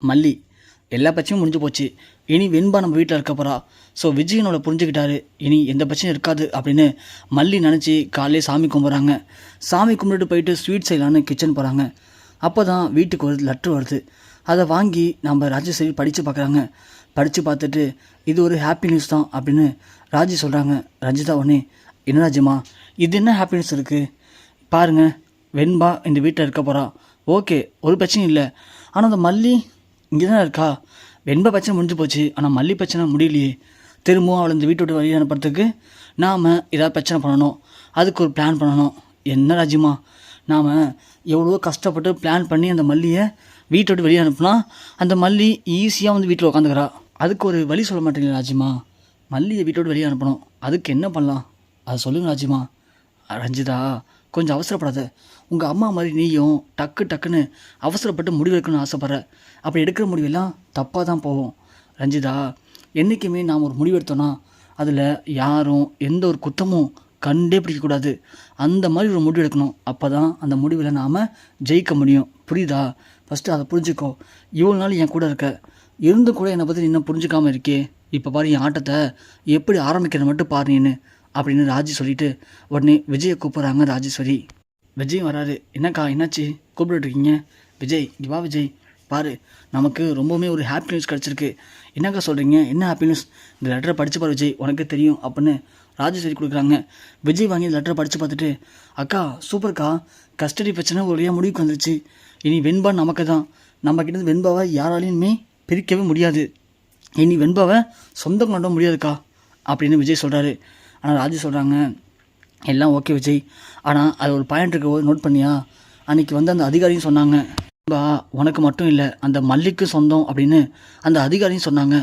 மல்லி எல்லா பிரச்சனையும் முடிஞ்சு போச்சு. இனி வெண்பா நம்ம வீட்டில் இருக்க போகிறா. ஸோ விஜய் நம்மளை புரிஞ்சுக்கிட்டாரு, இனி எந்த பிரச்சனையும் இருக்காது அப்படின்னு மல்லி நினச்சி காலையிலே சாமி கும்பிட்றாங்க. சாமி கும்பிட்டுட்டு போயிட்டு ஸ்வீட் செய்யலான்னு கிச்சன் போகிறாங்க. அப்போ தான் வீட்டுக்கு ஒரு லெட்ரு வருது. அதை வாங்கி நம்ம ராஜேஸ்வரி படித்து பார்க்குறாங்க. படித்து பார்த்துட்டு இது ஒரு ஹாப்பி நியூஸ் தான் அப்படின்னு ராஜி சொல்கிறாங்க. ரஞ்சிதா உடனே, என்ன ராஜிமா இது என்ன ஹாப்பி நியூஸ் இருக்குது பாருங்கள், வெண்பா இந்த வீட்டில் இருக்க போகிறா. ஓகே, ஒரு பிரச்சனையும் இல்லை. ஆனால் அந்த மல்லி இங்கே தான் இருக்கா. வெண்பா பிரச்சனை முடிஞ்சு போச்சு, ஆனால் மல்லி பிரச்சனை முடியலையே. திரும்பவும் அவளை இந்த வீட்டை விட்டு வெளியே அனுப்புறதுக்கு நாம் ஏதாவது பிரச்சனை பண்ணணும், அதுக்கு ஒரு பிளான் பண்ணணும். என்ன ராஜிமா, நாம் எவ்வளோ கஷ்டப்பட்டு பிளான் பண்ணி அந்த மல்லியை வீட்டை விட்டு வெளியே அனுப்புனா அந்த மல்லி ஈஸியாக வந்து வீட்டில் உட்காந்துக்கிறா. அதுக்கு ஒரு வழி சொல்ல மாட்டேங்க ராஜிமா. மல்லியை வீட்டை விட்டு வெளியே அனுப்பணும், அதுக்கு என்ன பண்ணலாம் அதை சொல்லுங்கள் ராஜிமா. ரஞ்சிதா, கொஞ்சம் அவசரப்படாத. உங்கள் அம்மா மாதிரி நீயும் டக்குன்னு அவசரப்பட்டு முடிவு எடுக்கணும்னு ஆசைப்பட்ற. அப்படி எடுக்கிற முடிவெல்லாம் தப்பாக தான் போகும். ரஞ்சிதா, என்றைக்குமே நாம் ஒரு முடிவு எடுத்தோன்னா அதில் யாரும் எந்த ஒரு குத்தமும் கண்டே பிடிக்கக்கூடாது. அந்த மாதிரி ஒரு முடிவு எடுக்கணும். அப்போ தான் அந்த முடிவில் நாம் ஜெயிக்க முடியும். புரியுதா? ஃபஸ்ட்டு அதை புரிஞ்சுக்கோ. இவ்வளோ நாள் என் கூட இருக்க இருந்தும் கூட என்னை பற்றி இன்னும் புரிஞ்சுக்காமல் இருக்கே. இப்போ பாரு என் ஆட்டத்தை எப்படி ஆரம்பிக்கிறது மட்டும் பாருன்னு அப்படின்னு ராஜி சொல்லிவிட்டு உடனே விஜயை கூப்பிட்றாங்க ராஜேஸ்வரி. விஜய் வராரு. என்னக்கா என்னாச்சு கூப்பிட்டுருக்கீங்க? விஜய், இங்கே வா விஜய், பாரு நமக்கு ரொம்பவுமே ஒரு ஹாப்பி நியூஸ் கிடச்சிருக்கு. என்னக்கா சொல்கிறீங்க? என்ன ஹாப்பி நியூஸ்? இந்த லெட்டரை படித்து பாரு விஜய், உனக்கு தெரியும் அப்படின்னு ராஜேஸ்வரி கொடுக்குறாங்க. விஜய் வாங்கி லெட்டரை படித்து பார்த்துட்டு, அக்கா சூப்பர்க்கா, கஸ்டடி பிரச்சனை ஒரு வழியாக முடிவுக்கு வந்துருச்சு. இனி வெண்பா நமக்கு தான். நம்மக்கிட்ட வெண்பாவை யாராலையுமே பிரிக்கவே முடியாது. இனி வெண்பாவை சொந்தம் கொண்ட முடியாதுக்கா அப்படின்னு விஜய் சொல்கிறாரு. ஆனால் ராஜி சொல்கிறாங்க, எல்லாம் ஓகே விஜய், ஆனால் அது ஒரு பாயிண்ட் இருக்க நோட் பண்ணியா? அன்றைக்கி வந்து அந்த அதிகாரியும் சொன்னாங்க, வெண்பா உனக்கு மட்டும் இல்லை அந்த மல்லிக்கு சொந்தம் அப்படின்னு அந்த அதிகாரியும் சொன்னாங்க.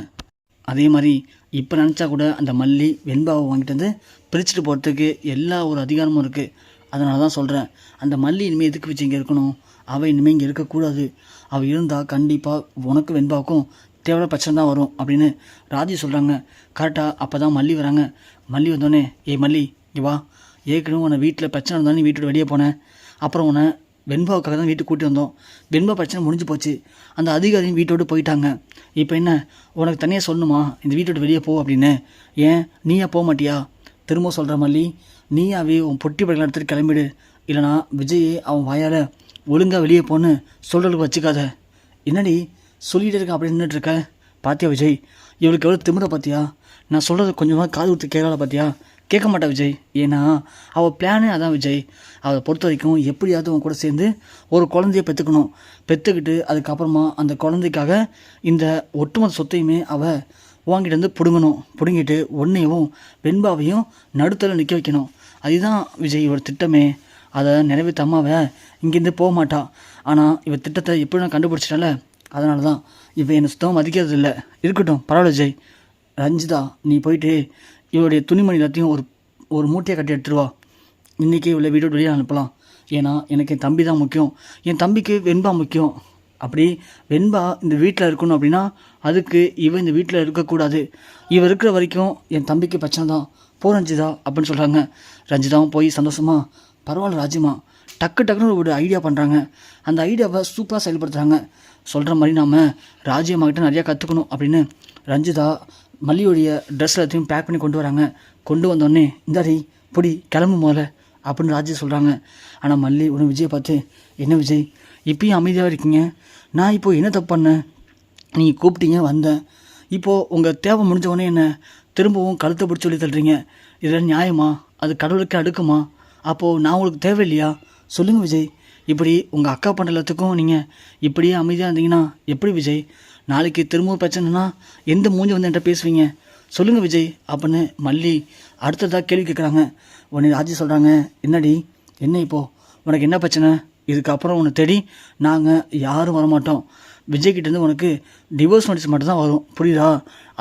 அதே மாதிரி இப்போ நினச்சா கூட அந்த மல்லி வெண்பாவை வாங்கிட்டு வந்து பிரிச்சுட்டு போகிறதுக்கு எல்லா ஒரு அதிகாரமும் இருக்குது. அதனால தான் சொல்கிறேன், அந்த மல்லி இனிமேல் எதுக்கு வச்சு இங்கே இருக்கணும்? அவள் இனிமேல் இங்கே இருக்கக்கூடாது. அவள் இருந்தால் கண்டிப்பாக உனக்கு வெண்பாவுக்கும் தேவையான பிரச்சனை தான் வரும் அப்படின்னு ராஜி சொல்கிறாங்க. கரெக்டாக அப்போ தான் மல்லி வராங்க. மல்லி வந்தோடனே, ஏய் மல்லி இங்கே வா, ஏற்கனவே உன்னை வீட்டில் பிரச்சனை இருந்தாலும் நீ வீட்டு வெளியே போனேன். அப்புறம் உன்னை வெண்பாவுக்காக தான் வீட்டுக்கு கூட்டி வந்தோம். வெண்பா பிரச்சனை முடிஞ்சு போச்சு. அந்த அதிகாரியும் வீட்டோடு போயிட்டாங்க. இப்போ என்ன உனக்கு தனியாக சொல்லணுமா இந்த வீட்டோட வெளியே போ அப்படின்னு? ஏன் நீயா போக மாட்டியா? திரும்ப சொல்கிற மல்லி, நீயாவே உன் பொட்டி படலாம் எடுத்துகிட்டு கிளம்பிடு. இல்லைனா விஜயை அவன் வாயால் ஒழுங்காக வெளியே போன்னு சொல்கிறதுக்கு வச்சுக்காத. என்னடி சொல்லிகிட்டே இருக்க அப்படி நின்றுட்டுருக்க? பாத்தியா விஜய், இவளுக்கு எவ்வளோ திமிர பார்த்தியா? நான் சொல்கிறது கொஞ்சமாக காது கொடுத்து கேட்கல பார்த்தியா? கேட்க மாட்டா விஜய். ஏன்னா அவள் பிளானே அதான் விஜய். அவளை பொறுத்த வரைக்கும் எப்படியாவது அவன் கூட சேர்ந்து ஒரு குழந்தைய பெற்றுக்கணும். பெற்றுக்கிட்டு அதுக்கப்புறமா அந்த குழந்தைக்காக இந்த ஒட்டுமொத்த சொத்தையுமே அவள் வாங்கிட்டு வந்து பிடுங்கிட்டு உன்னையும் வெண்பாவையும் நடுத்தல நிற்க வைக்கணும். அதுதான் விஜய் ஒரு திட்டமே. அதை நிறைவேற்ற அம்மாவை இங்கேருந்து போக மாட்டா. ஆனால் இவள் திட்டத்தை எப்படி நான் கண்டுபிடிச்சிட்டால, அதனால தான் இவன் என்னை சுத்தமாக மதிக்கிறது இல்லை. இருக்கட்டும், பரவாயில்ல விஜய். ரஞ்சிதா, நீ போயிட்டு இவளுடைய துணிமணி எல்லாத்தையும் ஒரு மூட்டையை கட்டி எடுத்துருவா. இன்றைக்கி இவளை வீட்டோட வெளியே அனுப்பலாம். ஏன்னா எனக்கு என் தம்பி தான் முக்கியம், என் தம்பிக்கு வெண்பா முக்கியம். அப்படி வெண்பா இந்த வீட்டில் இருக்கணும் அப்படின்னா அதுக்கு இவன் இந்த வீட்டில் இருக்கக்கூடாது. இவன் இருக்கிற வரைக்கும் என் தம்பிக்கு பிரச்சனை தான். போ ரஞ்சிதா அப்படின்னு சொல்கிறாங்க. ரஞ்சிதாவும் போய் சந்தோஷமாக, பரவாயில்ல ராஜிமா, டக்குன்னு ஒரு ஐடியா பண்ணுறாங்க. அந்த ஐடியாவை சூப்பராக செயல்படுத்துகிறாங்க. சொல்கிற மாதிரி நாம் ராஜியம்மாக்கிட்ட நிறையா கற்றுக்கணும் அப்படின்னு ரஞ்சிதா மல்லியோடைய ட்ரெஸ் எல்லாத்தையும் பேக் பண்ணி கொண்டு வராங்க. கொண்டு வந்தோடனே, இந்தாடி பொடி கிளம்பு போல அப்படின்னு ராஜி சொல்கிறாங்க. ஆனால் மல்லி ஒன்று விஜயை பார்த்து, என்ன விஜய் இப்பயும் அமைதியாக இருக்கீங்க? நான் இப்போது என்ன தப்பு பண்ணேன்? நீங்கள் கூப்பிட்டீங்க வந்தேன். இப்போது உங்கள் தேவை முடிஞ்சவொடனே என்ன திரும்பவும் கழுத்தை பிடிச்சி சொல்லி தள்ளுறீங்க. இதில் நியாயமா? அது கடவுளுக்கு அடுக்குமா? அப்போது நான் உங்களுக்கு தேவையில்லையா? சொல்லுங்கள் விஜய். இப்படி உங்கள் அக்கா பண்ணுற எல்லாத்துக்கும் நீங்கள் இப்படியே அமைதியாக இருந்தீங்கன்னா எப்படி விஜய்? நாளைக்கு திரும்பவும் பிரச்சனைனா எந்த மூஞ்சி வந்து என்கிட்ட பேசுவீங்க? சொல்லுங்கள் விஜய் அப்படின்னு மல்லி அடுத்ததாக கேள்வி கேட்குறாங்க. உடனே ராஜி சொல்கிறாங்க, என்னடி என்ன இப்போது உனக்கு என்ன பிரச்சனை? இதுக்கப்புறம் உன்னை தேடி நாங்கள் யாரும் வரமாட்டோம். விஜய்கிட்டேருந்து உனக்கு டிவோர்ஸ் நோட்டீஸ் மட்டும் தான் வரும், புரியுதா?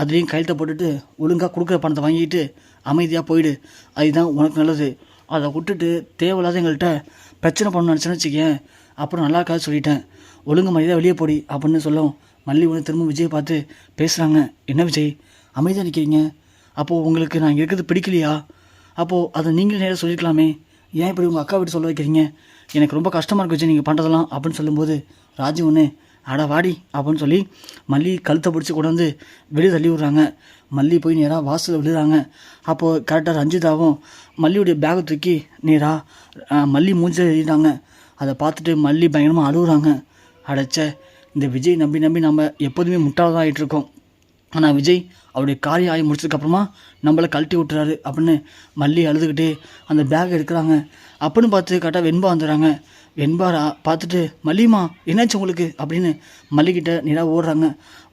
அதுலேயும் கையெழுத்தை போட்டுட்டு ஒழுங்காக கொடுக்குற பணத்தை வாங்கிட்டு அமைதியாக போயிடு. அதுதான் உனக்கு நல்லது. அதை விட்டுட்டு தேவையில்லாத எங்கள்கிட்ட பிரச்சனை பண்ணணும்னு நினச்சேன்னு வச்சுக்கேன், அப்புறம் நல்லா இருக்காது சொல்லிட்டேன். ஒழுங்கு மரியாதை வெளியே போடி அப்படின்னு சொல்லும். மல்லி ஒன்று திரும்ப விஜய் பார்த்து பேசுகிறாங்க. என்ன விஜய் அமைதியாக நிற்கிறீங்க? அப்போது உங்களுக்கு நான் இருக்கிறது பிடிக்கலையா? அப்போது அதை நீங்களே நேராக சொல்லிக்கலாமே. ஏன் இப்படி உங்கள் அக்கா வீட்டு சொல்ல வைக்கிறீங்க? எனக்கு ரொம்ப கஷ்டமாக இருக்கு விஜய் நீங்கள் பண்ணுறதெல்லாம் அப்படின்னு சொல்லும்போது ராஜி ஒன்று, அட வாடி அப்படின்னு சொல்லி மல்லி கழுத்தை பிடிச்சி கொண்டு வந்து வெளியே தள்ளி விட்றாங்க. மல்லி போய் நேராக வாசலில் விழுறாங்க. அப்போது கரெக்டாக ரஞ்சிதாவும் மல்லியுடைய பேகை தூக்கி நேராக மல்லி மூஞ்சில் எழுதிட்டாங்க. அதை பார்த்துட்டு மல்லி பயங்கரமாக அழுகுறாங்க. அடைச்ச இந்த விஜய் நம்பி நம்பி நம்ம எப்போதுமே முட்டாளதான் ஆகிட்டுருக்கோம். ஆனால் விஜய் அவருடைய காரியம் ஆகி முடிச்சதுக்கப்புறமா நம்மளை கழட்டி விட்டுறாரு அப்படின்னு மல்லி அழுதுகிட்டே அந்த பேக் எடுக்கிறாங்க. அப்படின்னு பார்த்து கரெக்டாக வெண்பா வந்துடுறாங்க. வெண்பா பார்த்துட்டு மல்லிமா என்னாச்சு உங்களுக்கு அப்படின்னு மல்லிக்கிட்ட நேராக ஓடுறாங்க.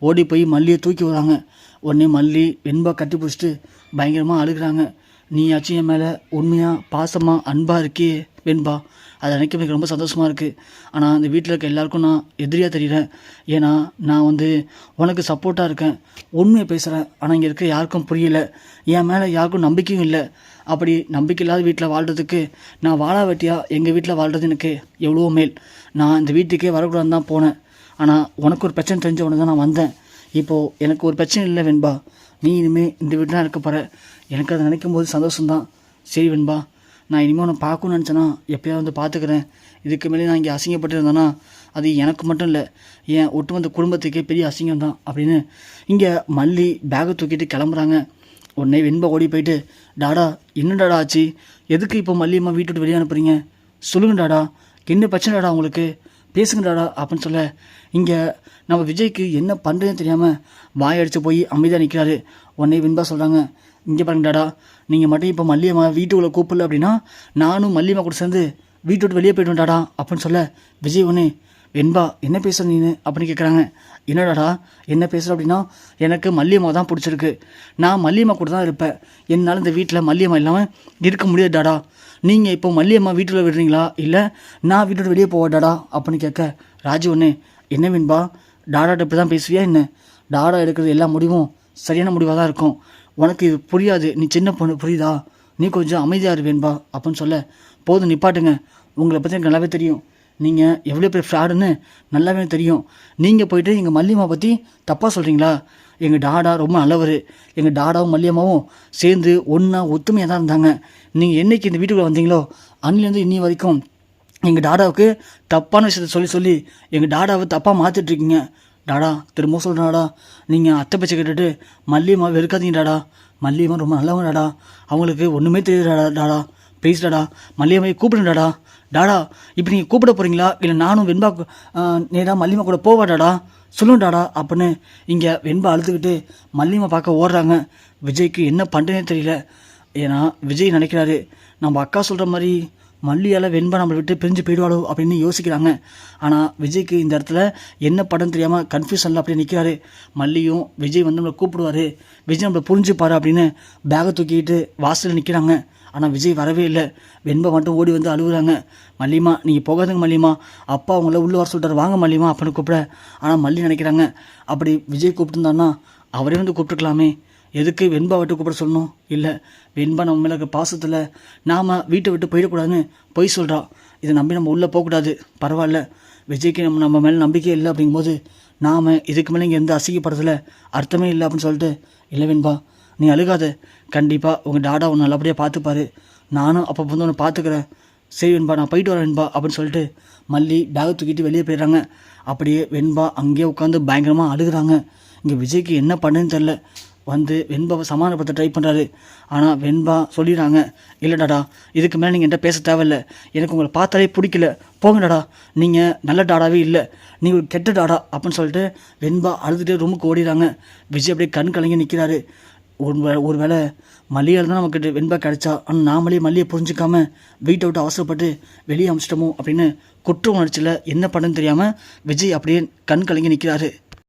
ஓடி போய் மல்லியை தூக்கி விடுறாங்க. உடனே மல்லி வெண்பா கட்டி பிடிச்சிட்டு பயங்கரமாக அழுகிறாங்க. நீயாச்சும் என் மேலே உண்மையாக பாசமாக அன்பாக இருக்கே வெண்பா, அதை நினைக்க எனக்கு ரொம்ப சந்தோஷமாக இருக்குது. ஆனால் அந்த வீட்டில் இருக்க எல்லாருக்கும் நான் எதிரியாக தெரிகிறேன். ஏன்னா நான் உனக்கு சப்போர்ட்டாக இருக்கேன், உண்மையை பேசுகிறேன். ஆனால் இங்கே இருக்க யாருக்கும் புரியல, என் மேலே யாருக்கும் நம்பிக்கையும் இல்லை. அப்படி நம்பிக்கை இல்லாத வீட்டில் வாழ்கிறதுக்கு நான் வாழா வெட்டியாக எங்கள் வீட்டில் வாழ்கிறது எனக்கு எவ்வளோ மேல். நான் இந்த வீட்டுக்கே வரக்கூடாதுன்னு தான் போனேன். ஆனால் உனக்கு ஒரு பிரச்சனை தெரிஞ்ச உடனே தான் நான் வந்தேன். இப்போது எனக்கு ஒரு பிரச்சனை இல்லை வெண்பா, நீ இனிமேல் இந்த வீட்டில் தான் இருக்க போகிற. எனக்கு அதை நினைக்கும் போது சந்தோஷம்தான். சரி வெண்பா, நான் இனிமேல் உன்னை பார்க்கணும்னு நினச்சேன்னா எப்போயாவது பார்த்துக்கிறேன். இதுக்கு மேலே நான் இங்கே அசிங்கப்பட்டு இருந்தேன்னா அது எனக்கு மட்டும் இல்லை, என் ஒட்டுமொத்த குடும்பத்துக்கே பெரிய அசிங்கம் தான் அப்படின்னு இங்கே மல்லி பேகை தூக்கிட்டு கிளம்புறாங்க. உடனே வெண்பா ஓடி போயிட்டு, டாடா என்ன டாடா ஆச்சு, எதுக்கு இப்போ மல்லியம்மா வீட்டு விட்டு வெளியே அனுப்புறீங்க, சொல்லுங்க டாடா, என்ன பிரச்சனை டாடா உங்களுக்கு, பேசுங்க டாடா அப்படின்னு சொல்ல இங்கே நம்ம விஜய்க்கு என்ன பண்ணுறதுன்னு தெரியாமல் வாயடிச்சு போய் அமைதியாக நிற்கிறாரு. உடனே வெண்பா சொல்கிறாங்க, இங்கே பாருங்க டாடா, நீங்கள் மட்டும் இப்போ மல்லியம்மா வீட்டுக்குள்ளே கூப்பிடல அப்படின்னா நானும் மல்லியம்மா கூட சேர்ந்து வீட்டு விட்டு வெளியே போய்ட்டு டாடா அப்படின்னு சொல்ல விஜய் உடனே வெண்பா என்ன பேசுகிற நீனு அப்படின்னு கேட்குறாங்க. என்னடாடா என்ன பேசுகிற அப்படின்னா எனக்கு மல்லியம்மா தான் பிடிச்சிருக்கு, நான் மல்லியம்மா கூட தான் இருப்பேன், என்னால் இந்த வீட்டில் மல்லியம்மா இல்லாமல் இருக்க முடியாது டாடா. நீங்கள் இப்போ மல்லியம்மா வீட்டில் விடுறீங்களா இல்லை நான் வீட்டோட வெளியே போவாடாடா அப்படின்னு கேட்க ராஜு ஒன்று என்ன வெண்பா டாடாட்ட இப்படி தான் பேசுவியா என்ன, டாடா எடுக்கிறது எல்லா முடிவும் சரியான முடிவாக தான் இருக்கும், உனக்கு இது புரியாது, நீ சின்ன பொண்ணு புரியுதா, நீ கொஞ்சம் அமைதியாக இரு வெண்பா அப்படின்னு சொல்ல போதும் நிப்பாட்டுங்க, உங்களை பற்றி எனக்கு நல்லாவே தெரியும், நீங்கள் எவ்வளோ பேர் ஃப்ராடுன்னு நல்லாவே தெரியும், நீங்கள் போயிட்டு எங்கள் மல்லியம்மா பற்றி தப்பாக சொல்கிறீங்களா, எங்கள் டாடா ரொம்ப நல்லவர், எங்கள் டாடாவும் மல்லியம்மாவும் சேர்ந்து ஒன்றா ஒத்துமையாக தான் இருந்தாங்க, நீங்கள் என்றைக்கு இந்த வீட்டுக்குள்ளே வந்தீங்களோ அன்னிலேருந்து இன்னி வரைக்கும் எங்கள் டாடாவுக்கு தப்பான விஷயத்த சொல்லி சொல்லி எங்கள் டாடாவை தப்பாக மாற்றிட்டுருக்கீங்க. டாடா திரும்ப சொல்கிறேன் டாடா, நீங்கள் அத்தை பேச்சை கேட்டுட்டு மல்லியம்மா வெறுக்காதீங்க டாடா, மல்லியம்மா ரொம்ப நல்லவங்க டாடா, அவங்களுக்கு ஒன்றுமே தெரியுது டாடா, டாடா ப்ளீஸ் டாடா மல்லியம்மையை கூப்பிடுங்க டாடா, டாடா இப்போ நீங்கள் கூப்பிட போகிறீங்களா இல்லை நானும் வெண்பா நேராக மல்லியம்மா கூட போவா டாடா, சொல்லுங்க டாடா அப்படின்னு இங்கே வெண்பா அழுதுகிட்டு மல்லியம்மா பார்க்க ஓடுறாங்க. விஜய்க்கு என்ன பண்ணுறதுனே தெரியல. ஏன்னா விஜய் நினைக்கிறாரு நம்ம அக்கா சொல்கிற மாதிரி மல்லியால் வெண்பா நம்மளை விட்டு பிரிஞ்சு போயிடுவாளோ அப்படின்னு யோசிக்கிறாங்க. ஆனால் விஜய்க்கு இந்த இடத்துல என்ன படம் தெரியாமல் கன்ஃபியூஷனில் அப்படி நிற்கிறாரு. மல்லியும் விஜய் நம்மளை கூப்பிடுவார், விஜய் நம்மளை புரிஞ்சுப்பார் அப்படின்னு பேகை தூக்கிட்டு வாசலில் நிற்கிறாங்க. ஆனால் விஜய் வரவே இல்லை. வெண்பா மட்டும் ஓடி வந்து அழுகுறாங்க. மல்லியம்மா நீங்கள் போகாதுங்க மல்லியம்மா, அப்பா அவங்கள உள்ளே வர சொல்லிட்டார், வாங்க மல்லியம்மா அப்படின்னு கூப்பிட. ஆனால் மல்லி நினைக்கிறாங்க அப்படி விஜய் கூப்பிட்டுருந்தான்னா அவரே வந்து கூப்பிட்டுருக்கலாமே, எதுக்கு வெண்பா விட்டு கூப்பிட சொல்லணும், இல்லை வெண்பா நம்ம மேலே இருக்க பாசத்தில் நாம் வீட்டை விட்டு போயிடக்கூடாதுன்னு பொய் சொல்கிறா, இதை நம்பி நம்ம உள்ளே போகக்கூடாது, பரவாயில்ல விஜய்க்கு நம்ம மேலே நம்பிக்கை இல்லை அப்படிங்கும்போது நாம் இதுக்கு மேலே இங்கே எந்த அசிங்கப்படுறதுல அர்த்தமே இல்லை அப்படின்னு சொல்லிட்டு, இல்லை வெண்பா நீ அழுகாத, கண்டிப்பாக உங்கள் டாடா உன்னை நல்லபடியாக பார்த்துப்பாரு, நானும் அப்போ வந்து உன்னை பார்த்துக்கிறேன், சரி வெண்பா நான் போயிட்டு வரேன் வெண்பா அப்படின்னு சொல்லிட்டு மல்லி பேகை தூக்கிட்டு வெளியே போயிடுறாங்க. அப்படியே வெண்பா அங்கேயே உட்காந்து பயங்கரமாக அழுகுறாங்க. இங்கே விஜய்க்கு என்ன பண்ணுன்னு தெரில. வந்து வெண்பாவை சமாதானப்படுத்த ட்ரை பண்ணுறாரு. ஆனால் வெண்பா சொல்லிடுறாங்க, இல்லை டாடா இதுக்கு மேலே நீங்கள் என்கிட்ட பேச தேவையில்லை, எனக்கு உங்களை பார்த்தாலே பிடிக்கல, போங்க டாடா, நீங்கள் நல்ல டாடாவே இல்லை, நீங்கள் ஒரு கெட்ட டாடா அப்படின்னு சொல்லிட்டு வெண்பா அழுதுகிட்டே ரூமுக்கு ஓடிடுறாங்க. விஜய் அப்படியே கண் கலங்கி நிற்கிறாரு. ஒரு வேளை மல்லியால் தான் நமக்கு வெண்பா கிடச்சா, ஆனால் நாமளே மல்லியை புரிஞ்சிக்காம வீட்டை விட்டு அவசரப்பட்டு வெளியே அமிச்சிட்டோமோ அப்படின்னு குற்ற உணர்ச்சியில் என்ன பண்ணுன்னு தெரியாமல் விஜய் அப்படியே கண் கலங்கி நிற்கிறாரு.